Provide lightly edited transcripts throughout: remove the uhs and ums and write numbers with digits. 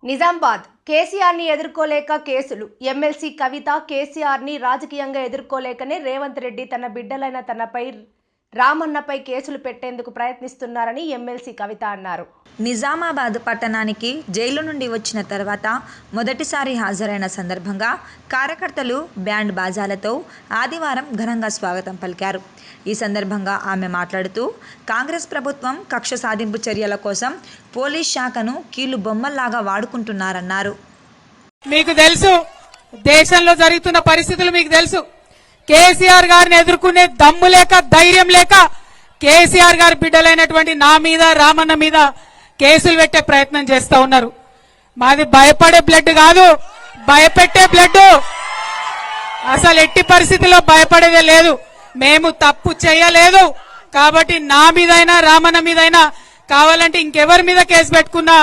నిజామాబాద్ కేసీఆర్ ని ఎదుర్కోలేక కేసులు ఎమ్మెల్సీ కవిత కేసీఆర్ ని రాజకీయంగా ఎదుర్కోలేకనే రేవంత్ రెడ్డి తన బిడ్డలైన తనపై రామన్నపై కేసులు పెట్టేందుకు ప్రయత్నిస్తున్నారని ఎమ్మెల్సీ కవిత అన్నారు. నిజామాబాద్ పట్టణానికి జైలు నుండి వచ్చిన తర్వాత మొదటిసారి హాజరైన సందర్భంగా కార్యకర్తలు బ్యాండ్ బాజాలతో ఆదివారం ఘనంగా స్వాగతం పలికారు. ఈ సందర్భంగా ఆమె మాట్లాడుతూ కాంగ్రెస్ ప్రభుత్వం కక్ష సాధింపు చర్యల కోసం పోలీస్ శాఖను కీలు బొమ్మల్లాగా వాడుకుంటున్నారన్నారు. మీకు తెలుసు, దేశంలో జరుగుతున్న పరిస్థితులు మీకు తెలుసు. కేసీఆర్ గారిని ఎదుర్కొనే దమ్ము లేక ధైర్యం లేక కేసీఆర్ గారి బిడ్డలైనటువంటి నా మీద రామన్న మీద కేసులు పెట్టే ప్రయత్నం చేస్తా ఉన్నారు. మాది భయపడే బ్లడ్ కాదు, భయపెట్టే బ్లడ్. అసలు ఎట్టి పరిస్థితుల్లో భయపడేదే లేదు. మేము తప్పు చేయలేదు కాబట్టి నా మీదైనా రామన్న మీదైనా కావాలంటే ఇంకెవరి మీద కేసు పెట్టుకున్నా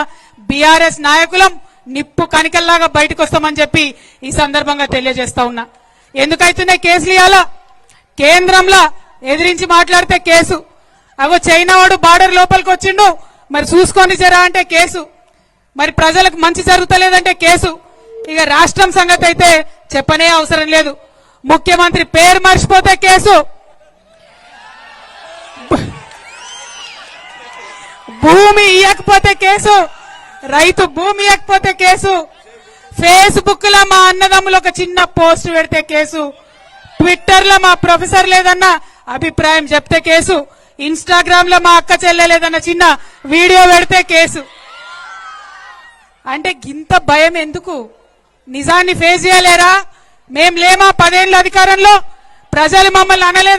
బీఆర్ఎస్ నాయకులం నిప్పు కణికల్లాగా బయటకు వస్తామని చెప్పి ఈ సందర్భంగా తెలియజేస్తా ఉన్నా. ఎందుకైతున్నాయి కేసులు? ఇవ్వాలా కేంద్రంలో ఎదిరించి మాట్లాడితే కేసు. అవో చైనా వాడు బార్డర్ లోపలికి వచ్చిండు, మరి చూసుకొని జరా అంటే కేసు. మరి ప్రజలకు మంచి జరుగుతలేదంటే కేసు. ఇక రాష్ట్రం సంగతి అయితే చెప్పనే అవసరం లేదు. ముఖ్యమంత్రి పేరు మర్చిపోతే కేసు, భూమి ఇయ్యకపోతే కేసు, రైతు భూమి ఇయ్యకపోతే కేసు, ఫేస్బుక్ లో మా అన్నదమ్ములు ఒక చిన్న పోస్ట్ పెడితే కేసు, ట్విట్టర్ లో మా ప్రొఫెసర్ లేదన్న అభిప్రాయం చెప్తే కేసు, ఇన్స్టాగ్రామ్ లో మా అక్క చెల్లెలేదన్న చిన్న వీడియో పెడితే కేసు. అంటే గింత భయం ఎందుకు? నిజాన్ని ఫేస్ చేయలేరా? మేం లేమా 10 ఏళ్ళ అధికారంలో? ప్రజలు మమ్మల్ని అనలేదు?